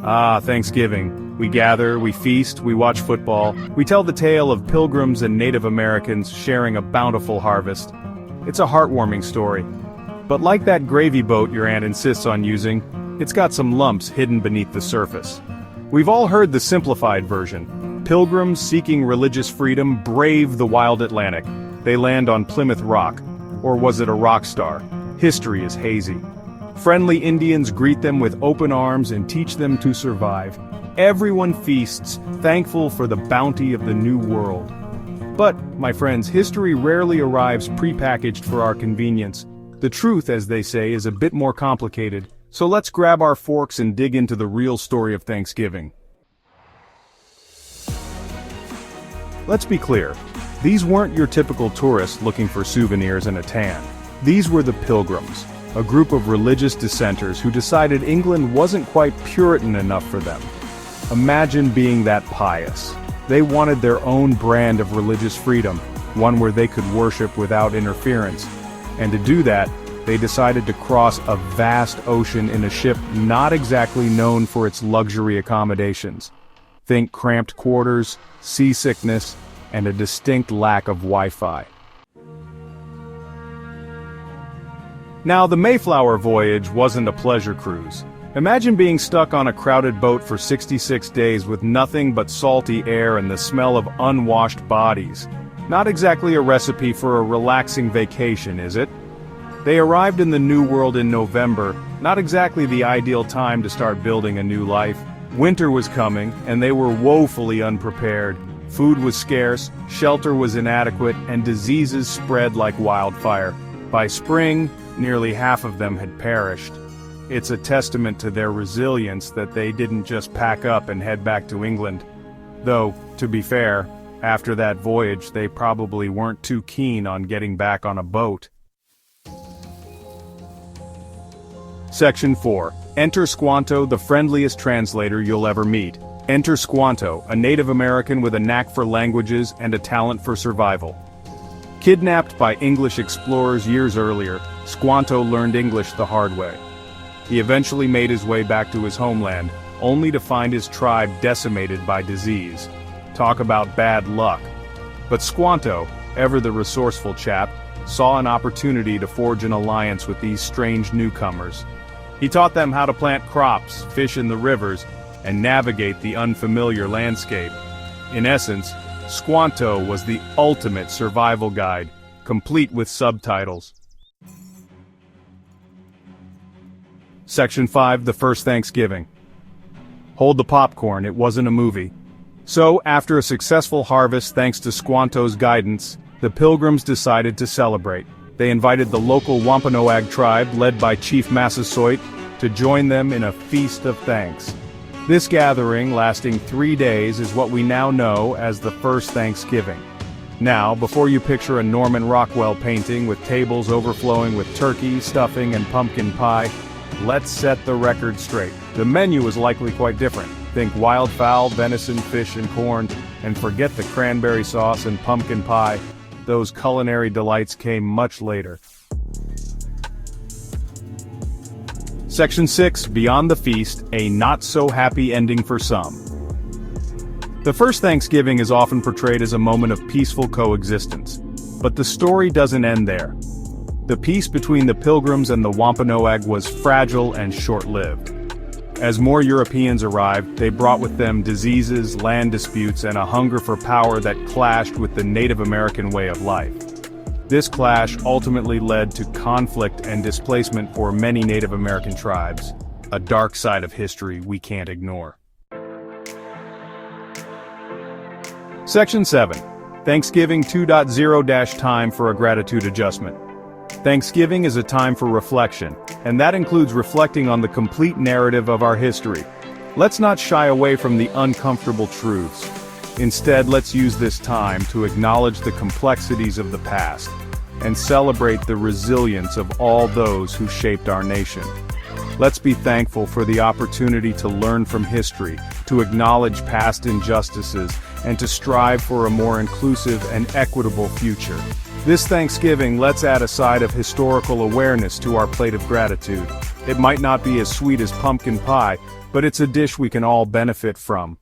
Ah, Thanksgiving. We gather, we feast, we watch football, we tell the tale of Pilgrims and Native Americans sharing a bountiful harvest. It's a heartwarming story. But like that gravy boat your aunt insists on using, it's got some lumps hidden beneath the surface. We've all heard the simplified version. Pilgrims seeking religious freedom brave the wild Atlantic. They land on Plymouth Rock. Or was it a rock star? History is hazy. Friendly Indians greet them with open arms and teach them to survive. Everyone feasts, thankful for the bounty of the New World. But, my friends, history rarely arrives prepackaged for our convenience. The truth, as they say, is a bit more complicated. So let's grab our forks and dig into the real story of Thanksgiving. Let's be clear. These weren't your typical tourists looking for souvenirs and a tan. These were the Pilgrims. A group of religious dissenters who decided England wasn't quite Puritan enough for them. Imagine being that pious. They wanted their own brand of religious freedom, one where they could worship without interference. And to do that, they decided to cross a vast ocean in a ship not exactly known for its luxury accommodations. Think cramped quarters, seasickness, and a distinct lack of Wi-Fi. Now, the Mayflower voyage wasn't a pleasure cruise. Imagine being stuck on a crowded boat for 66 days with nothing but salty air and the smell of unwashed bodies. Not exactly a recipe for a relaxing vacation, is it? They arrived in the New World in November, not exactly the ideal time to start building a new life. Winter was coming, and they were woefully unprepared. Food was scarce, shelter was inadequate, and diseases spread like wildfire. By spring, nearly half of them had perished. It's a testament to their resilience that they didn't just pack up and head back to England. Though, to be fair, after that voyage they probably weren't too keen on getting back on a boat. Section 4. Enter Squanto, the friendliest translator you'll ever meet. Enter Squanto, a Native American with a knack for languages and a talent for survival. Kidnapped by English explorers years earlier, Squanto learned English the hard way. He eventually made his way back to his homeland, only to find his tribe decimated by disease. Talk about bad luck. But Squanto, ever the resourceful chap, saw an opportunity to forge an alliance with these strange newcomers. He taught them how to plant crops, fish in the rivers, and navigate the unfamiliar landscape. In essence, Squanto was the ultimate survival guide, complete with subtitles. Section 5. The First Thanksgiving. Hold the popcorn, it wasn't a movie. So, after a successful harvest thanks to Squanto's guidance, the Pilgrims decided to celebrate. They invited the local Wampanoag tribe, led by Chief Massasoit, to join them in a feast of thanks. This gathering, lasting 3 days, is what we now know as the First Thanksgiving. Now, before you picture a Norman Rockwell painting with tables overflowing with turkey, stuffing, and pumpkin pie, let's set the record straight. The menu is likely quite different. Think wild fowl, venison, fish, and corn, and forget the cranberry sauce and pumpkin pie. Those culinary delights came much later. Section 6. Beyond the feast, a not-so-happy ending for some. The first Thanksgiving is often portrayed as a moment of peaceful coexistence. But the story doesn't end there. The peace between the Pilgrims and the Wampanoag was fragile and short-lived. As more Europeans arrived, they brought with them diseases, land disputes, and a hunger for power that clashed with the Native American way of life. This clash ultimately led to conflict and displacement for many Native American tribes, a dark side of history we can't ignore. Section 7. Thanksgiving 2.0 - Time for a Gratitude Adjustment. Thanksgiving is a time for reflection, and that includes reflecting on the complete narrative of our history. Let's not shy away from the uncomfortable truths. Instead, let's use this time to acknowledge the complexities of the past, and celebrate the resilience of all those who shaped our nation. Let's be thankful for the opportunity to learn from history, to acknowledge past injustices, and to strive for a more inclusive and equitable future. This Thanksgiving, let's add a side of historical awareness to our plate of gratitude. It might not be as sweet as pumpkin pie, but it's a dish we can all benefit from.